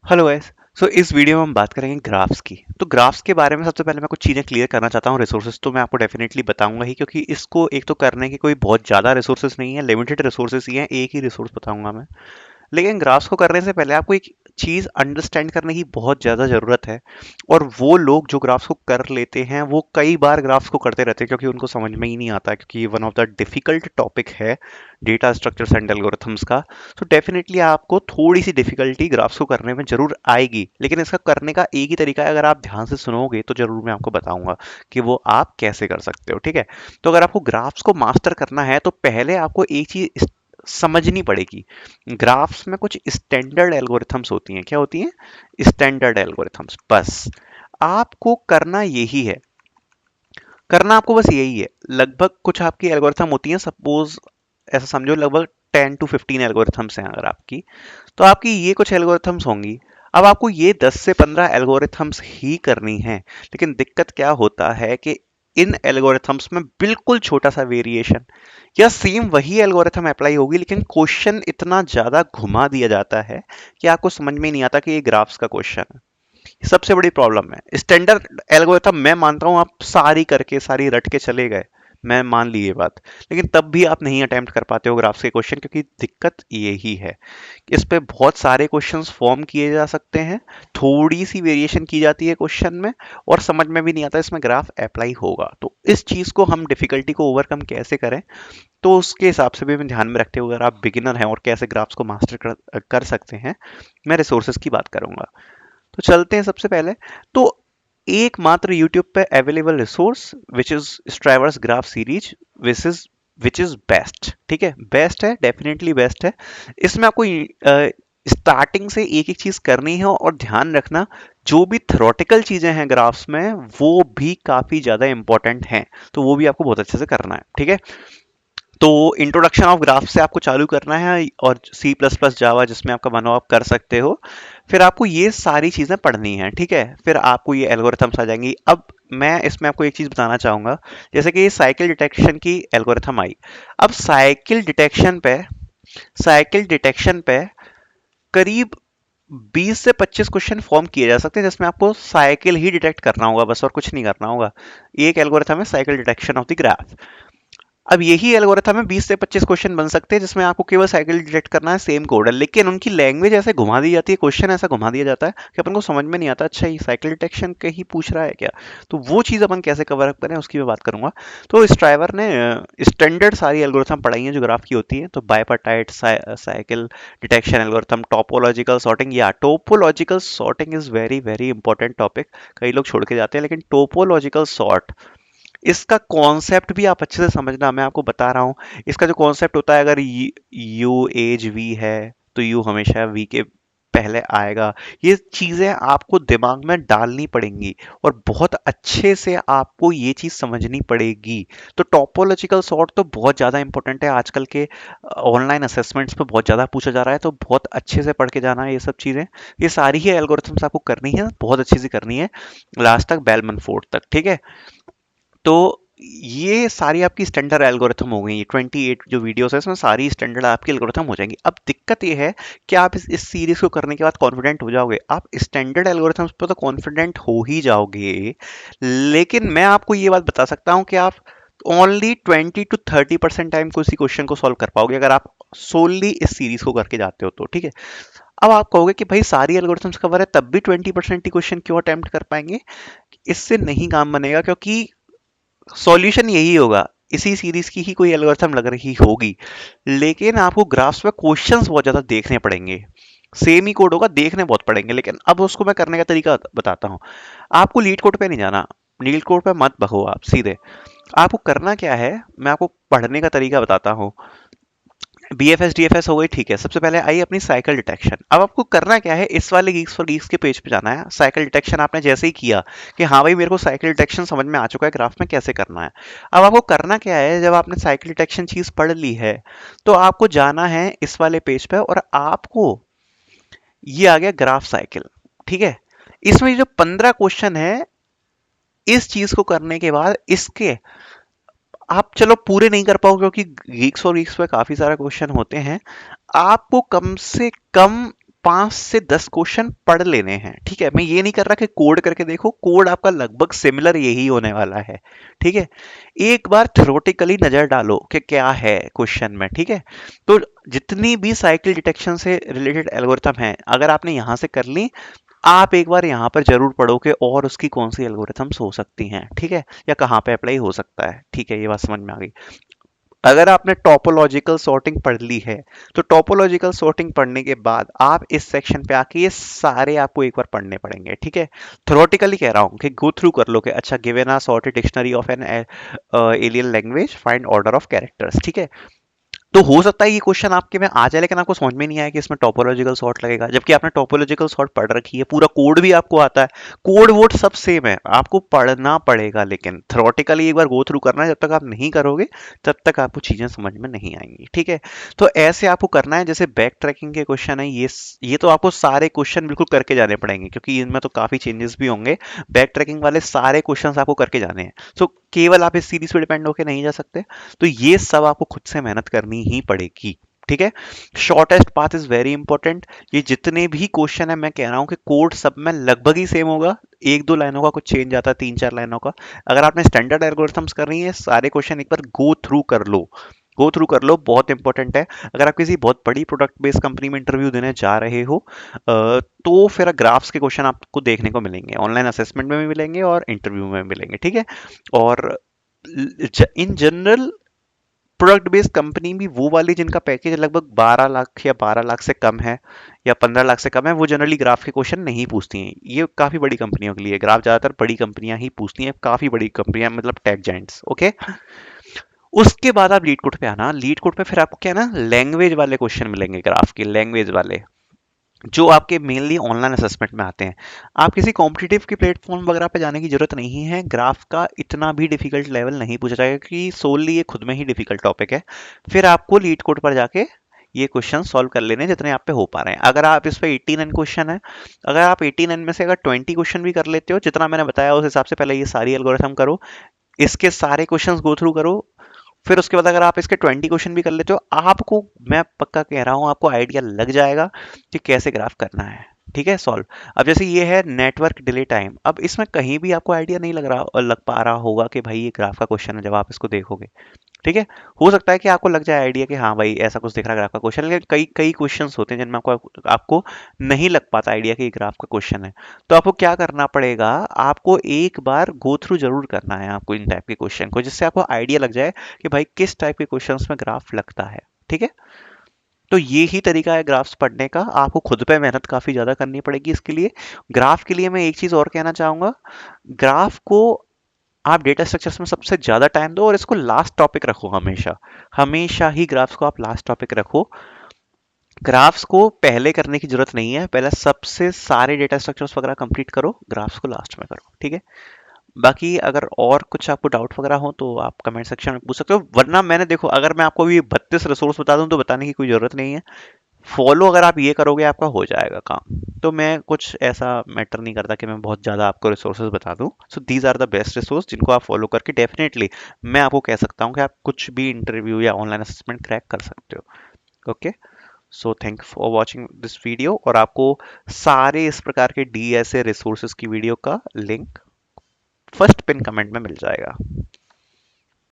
Hello guys. इस video में हम बात करेंगे ग्राफ्स की। तो ग्राफ्स के बारे में सबसे पहले मैं कुछ चीज़ें क्लियर करना चाहता हूँ। रिसोर्सेज तो मैं आपको डेफिनेटली बताऊंगा ही, क्योंकि इसको एक तो करने के कोई बहुत ज़्यादा रिसोर्सेज नहीं है, लिमिटेड रिसोर्सेज ही हैं, एक ही रिसोर्स बताऊंगा मैं। लेकिन ग्राफ्स को करने से पहले आपको एक चीज अंडरस्टैंड करने की बहुत ज्यादा जरूरत है। और वो लोग जो ग्राफ्स को कर लेते हैं वो कई बार ग्राफ्स को करते रहते हैं, क्योंकि उनको समझ में ही नहीं आता, क्योंकि ये one of the difficult topic है डेटा स्ट्रक्चर्स एंड एल्गोरिथम्स का। तो डेफिनेटली आपको थोड़ी सी डिफिकल्टी ग्राफ्स को करने में जरूर आएगी, लेकिन इसका करने का एक ही तरीका है। अगर आप ध्यान से सुनोगे तो जरूर मैं आपको बताऊंगा कि वो आप कैसे कर सकते हो, ठीक है। तो अगर आपको ग्राफ्स को मास्टर करना है तो पहले आपको एक चीज समझनी पड़ेगी। ग्राफ्स में कुछ स्टैंडर्ड एल्गोरिथम्स होती हैं। क्या होती हैं? Standard algorithms. बस आपको करना यही है, करना आपको बस यही है। लगभग कुछ आपकी एल्गोरिथम होती हैं, सपोज ऐसा समझो लगभग 10 to 15 एल्गोरिथम्स हैं अगर आपकी, तो आपकी ये कुछ एल्गोरिथम्स होंगी। अब आपको ये 10 से 15 एल्गोरिथम्स ही करनी है, लेकिन दिक्कत क्या होता है कि इन एल्गोरिथम्स में बिल्कुल छोटा सा वेरिएशन या सेम वही एल्गोरिथम अप्लाई होगी, लेकिन क्वेश्चन इतना ज्यादा घुमा दिया जाता है कि आपको समझ में नहीं आता कि ये ग्राफ्स का क्वेश्चन है। ये सबसे बड़ी प्रॉब्लम है। स्टैंडर्ड एल्गोरिथम मैं मानता हूं आप सारी करके सारी रट के चले गए, मैं मान ली ये बात, लेकिन तब भी आप नहीं अटेम्प्ट कर पाते हो ग्राफ्स के क्वेश्चन, क्योंकि दिक्कत यही है। इस पे बहुत सारे क्वेश्चंस फॉर्म किए जा सकते हैं, थोड़ी सी वेरिएशन की जाती है क्वेश्चन में, और समझ में भी नहीं आता इसमें ग्राफ अप्लाई होगा। तो इस चीज को हम डिफिकल्टी को ओवरकम कैसे करें, तो उसके हिसाब से भी मैं ध्यान में रखते हुए, अगर आप बिगिनर हैं और कैसे ग्राफ्स को मास्टर कर सकते हैं, मैं रिसोर्सेज की बात करूंगा। तो चलते हैं सबसे पहले। तो एकमात्र यूट्यूब पे available resource which is Striver's graph series, which is best, ठीक है। बेस्ट है, डेफिनेटली बेस्ट है। इसमें आपको स्टार्टिंग से एक एक चीज करनी है, और ध्यान रखना जो भी थ्योरेटिकल चीजें हैं ग्राफ्स में वो भी काफी ज्यादा इंपॉर्टेंट हैं, तो वो भी आपको बहुत अच्छे से करना है, ठीक है। तो इंट्रोडक्शन ऑफ ग्राफ से आपको चालू करना है, और सी प्लस प्लस जावा जिसमें आपका बनो आप कर सकते हो। फिर आपको ये सारी चीजें पढ़नी है, ठीक है। फिर आपको ये एल्गोरिथम्स आ जाएंगी। अब मैं इसमें आपको एक चीज बताना चाहूंगा, जैसे कि साइकिल डिटेक्शन की एल्गोरिथम आई। अब साइकिल डिटेक्शन पे करीब 20 से 25 क्वेश्चन फॉर्म किए जा सकते हैं, जिसमें आपको साइकिल ही डिटेक्ट करना होगा, बस और कुछ नहीं करना होगा। एक एल्गोरिथम है cycle detection of the graph. अब यही एल्गोरिथम में 20 से 25 क्वेश्चन बन सकते हैं, जिसमें आपको केवल साइकिल डिटेक्ट करना है, सेम कोड है, लेकिन उनकी लैंग्वेज ऐसे घुमा दी जाती है, क्वेश्चन ऐसा घुमा दिया जाता है कि अपन को समझ में नहीं आता, अच्छा ये साइकिल डिटेक्शन का ही पूछ रहा है क्या। तो वो चीज़ अपन कैसे कवर अप करें उसकी मैं बात करूंगा। तो स्ट्राइवर ने स्टैंडर्ड सारी एल्गोरिथम पढ़ाई है जो ग्राफ की होती है। तो bipartite cycle detection algorithm, topological sorting, या topological sorting is very very important topic, कई लोग छोड़ के जाते हैं, लेकिन टोपोलॉजिकल सॉर्ट, इसका कॉन्सेप्ट भी आप अच्छे से समझना। मैं आपको बता रहा हूँ इसका जो कॉन्सेप्ट होता है, अगर यू एज वी है तो यू हमेशा वी के पहले आएगा। ये चीजें आपको दिमाग में डालनी पड़ेंगी, और बहुत अच्छे से आपको ये चीज समझनी पड़ेगी। तो टॉपोलॉजिकल सॉर्ट तो बहुत ज्यादा इंपॉर्टेंट है, आजकल के ऑनलाइन असेसमेंट्स पे बहुत ज्यादा पूछा जा रहा है, तो बहुत अच्छे से पढ़ के जाना है ये सब चीजें। ये सारी ही एल्गोरिथम्स आपको करनी है, बहुत अच्छे से करनी है, लास्ट तक, बेलमन फोर्ड तक, ठीक है। तो ये सारी आपकी स्टैंडर्ड एल्गोरिथम हो गई। ये 28 जो वीडियोस है इसमें सारी स्टैंडर्ड आपकी एल्गोरिथम हो जाएंगी। अब दिक्कत ये है कि आप इस सीरीज को करने के बाद कॉन्फिडेंट हो जाओगे, आप स्टैंडर्ड एल्गोरिथम्स पे तो कॉन्फिडेंट हो ही जाओगे, लेकिन मैं आपको ये बात बता सकता हूँ कि आप ओनली 20 to 30% टाइम को इसी क्वेश्चन को सॉल्व कर पाओगे, अगर आप सोनली इस सीरीज को करके जाते हो तो, ठीक है। अब आप कहोगे कि भाई सारी एल्गोरिथम्स कवर है तब भी 20% ही क्वेश्चन क्यों अटेम्प्ट कर पाएंगे। इससे नहीं काम बनेगा, क्योंकि सॉल्यूशन यही होगा, इसी सीरीज की ही कोई एल्गोरिथम लग रही होगी, लेकिन आपको ग्राफ्स में क्वेश्चंस बहुत ज्यादा देखने पड़ेंगे। सेम ही कोड होगा, देखने बहुत पड़ेंगे, लेकिन अब उसको मैं करने का तरीका बताता हूँ। आपको लीड कोड पे नहीं जाना, लीड कोड पे मत भगो आप सीधे। आपको करना क्या है, मैं आपको पढ़ने का तरीका बताता हूँ। बीएफएस डीएफएस हो गई, ठीक है। सबसे पहले आई अपनी साइकिल डिटेक्शन। अब आपको करना क्या है, इस वाले गीक्स फॉर गीक्स के पेज पे जाना है। साइकिल डिटेक्शन आपने जैसे ही किया कि हाँ भाई मेरे को साइकिल डिटेक्शन समझ में आ चुका है, ग्राफ में कैसे करना है। अब आपको करना क्या है, जब आपने साइकिल डिटेक्शन चीज पढ़ ली है तो आपको जाना है इस वाले पेज पे, और आपको ये आ गया ग्राफ साइकिल, ठीक है। इसमें जो 15 क्वेश्चन है, इस चीज को करने के बाद इसके आप चलो पूरे नहीं कर पाओ, क्योंकि गीक्स और गीक्स पे काफी सारे क्वेश्चन होते हैं। आपको कम से कम 5 से 10 क्वेश्चन पढ़ लेने हैं। ठीक है, मैं ये नहीं कर रहा कि कोड करके देखो, कोड आपका लगभग सिमिलर यही होने वाला है। ठीक है, एक बार थ्योरेटिकली नजर डालो कि क्या है क्वेश्चन में। ठीक है, तो जितनी भी साइकिल डिटेक्शन से रिलेटेड एल्गोरिथम है, अगर आपने यहां से कर ली, आप एक बार यहाँ पर जरूर पढ़ो कि और उसकी कौन सी एल्गोरिथम्स हो सकती हैं। ठीक है, या कहाँ पे अप्लाई हो सकता है। ठीक है, ये बात समझ में आ गई। अगर आपने टोपोलॉजिकल सॉर्टिंग पढ़ ली है, तो टोपोलॉजिकल सॉर्टिंग पढ़ने के बाद आप इस सेक्शन पे आके ये सारे आपको एक बार पढ़ने पड़ेंगे। ठीक है, थ्योरेटिकली कह रहा हूँ कि गो थ्रू कर लो कि अच्छा, given a sorted dictionary of an alien language, find order of characters. ठीक है, तो हो सकता है ये क्वेश्चन आपके में आ जाए, लेकिन आपको समझ में नहीं आया कि इसमें टोपोलॉजिकल सॉर्ट लगेगा, जबकि आपने टोपोलॉजिकल सॉर्ट पढ़ रखी है, पूरा कोड भी आपको आता है, कोड वोड सब सेम है, आपको पढ़ना पड़ेगा, लेकिन थ्योरेटिकली एक बार गो थ्रू करना है। जब तक आप नहीं करोगे तब तक आपको चीजें समझ में नहीं आएंगी। ठीक है, तो ऐसे आपको करना है। जैसे बैक ट्रैकिंग के क्वेश्चन है, ये तो आपको सारे क्वेश्चन बिल्कुल करके जाने पड़ेंगे, क्योंकि इनमें तो काफी चेंजेस भी होंगे। बैक ट्रैकिंग वाले सारे क्वेश्चन आपको करके जाने हैं, तो केवल आप इस सीरीज पे डिपेंड होकर नहीं जा सकते। तो ये सब आपको खुद से मेहनत करनी ही पड़ेगी। ठीक है, shortest path is very important. ये जितने भी क्वेश्चन है, मैं कह रहा हूं कि कोड सब में लगभग ही सेम होगा, एक दो लाइनों का कुछ चेंज आता है, तीन चार लाइनों का। अगर आपने स्टैंडर्ड एल्गोरिथम्स कर रही है, सारे क्वेश्चन एक बार गो थ्रू कर लो, गो थ्रू कर लो, बहुत इंपॉर्टेंट है। अगर आप किसी बहुत बड़ी प्रोडक्ट बेस्ड कंपनी में इंटरव्यू देने जा रहे हो, तो फिर ग्राफ्स के क्वेश्चन आपको देखने को मिलेंगे, ऑनलाइन असेसमेंट में भी मिलेंगे और इंटरव्यू में भी मिलेंगे। ठीक है, और in general product based company भी वो वाली जिनका पैकेज लगभग 12 लाख या 12 लाख से कम है या 15 लाख से कम है, वो जनरली ग्राफ के क्वेश्चन नहीं पूछती हैं। ये काफी बड़ी कंपनियों के लिए, ग्राफ ज्यादातर बड़ी कंपनियां ही पूछती हैं, काफी बड़ी कंपनियां, मतलब टेक जाइंट्स। ओके, उसके बाद आप लीड कोड पे आना। लीड कोड पे फिर आपको क्या है ना, लैंग्वेज वाले क्वेश्चन मिलेंगे, ग्राफ के लैंग्वेज वाले, जो आपके मेनली ऑनलाइन असेसमेंट में आते हैं। आप किसी कॉम्पिटिटिव के प्लेटफॉर्म वगैरह पे जाने की जरूरत नहीं है, ग्राफ का इतना भी डिफिकल्ट लेवल नहीं पूछा जाएगा, क्योंकि सोलली ये खुद में ही डिफिकल्ट टॉपिक है। फिर आपको लीड कोड पर जाके ये क्वेश्चन सॉल्व कर लेने जितने आप पे हो पा रहे हैं। अगर आप इस पे 89 क्वेश्चन है, अगर आप 89 में से अगर 20 क्वेश्चन भी कर लेते हो, जितना मैंने बताया उस हिसाब से, पहले ये सारी एल्गोरिथम करो, इसके सारे क्वेश्चंस गो थ्रू करो, फिर उसके बाद अगर आप इसके 20 क्वेश्चन भी कर लेते हो, आपको, मैं पक्का कह रहा हूं, आपको आइडिया लग जाएगा कि कैसे ग्राफ करना है। ठीक है, सॉल्व। अब जैसे ये है नेटवर्क डिले टाइम, अब इसमें कहीं भी आपको आइडिया नहीं लग रहा और लग पा रहा होगा कि भाई ये ग्राफ का क्वेश्चन है, जब आप इसको देखोगे। ठीक है, हो सकता है कि आपको लग जाए आइडिया कि हाँ भाई ऐसा कुछ दिख रहा है ग्राफ का क्वेश्चन, लेकिन कई कई क्वेश्चंस होते हैं जिनमें आपको आपको नहीं लग पाता आइडिया कि ये ग्राफ का क्वेश्चन है। तो आपको क्या करना पड़ेगा, आपको एक बार गो थ्रू जरूर करना है आपको इन टाइप के क्वेश्चन को, जिससे आपको आइडिया लग जाए कि भाई किस टाइप के क्वेश्चंस में ग्राफ लगता है। ठीक है, तो ये ही तरीका है ग्राफ्स पढ़ने का। आपको खुद पे मेहनत काफी ज्यादा करनी पड़ेगी इसके लिए। ग्राफ के लिए मैं एक चीज और कहना चाहूंगा, ग्राफ को आप डेटा स्ट्रक्चर्स में सबसे ज्यादा टाइम दो और इसको लास्ट टॉपिक रखो हमेशा। हमेशा ही ग्राफ्स को आप लास्ट टॉपिक रखो। ग्राफ्स को पहले करने की जरूरत नहीं है, पहले सबसे सारे डेटा स्ट्रक्चर्स वगैरह कंप्लीट करो, ग्राफ्स को लास्ट में करो। ठीक है, बाकी अगर और कुछ आपको डाउट वगैरह हो तो आप कमेंट सेक्शन में पूछ सकते हो, वरना मैंने, देखो, अगर मैं आपको ये 32 रिसोर्स बता दूं तो बताने की कोई जरूरत नहीं है। फॉलो अगर आप ये करोगे आपका हो जाएगा काम। तो मैं कुछ ऐसा मैटर नहीं करता कि मैं बहुत ज़्यादा आपको रिसोर्सेज बता दूं। So these are the best resource जिनको आप फॉलो करके डेफिनेटली मैं आपको कह सकता हूं कि आप कुछ भी इंटरव्यू या ऑनलाइन असेसमेंट क्रैक कर सकते हो। Okay, so thank for watching this video, और आपको सारे इस प्रकार के डीएसए रिसोर्सेज की वीडियो का लिंक फर्स्ट पिन कमेंट में मिल जाएगा।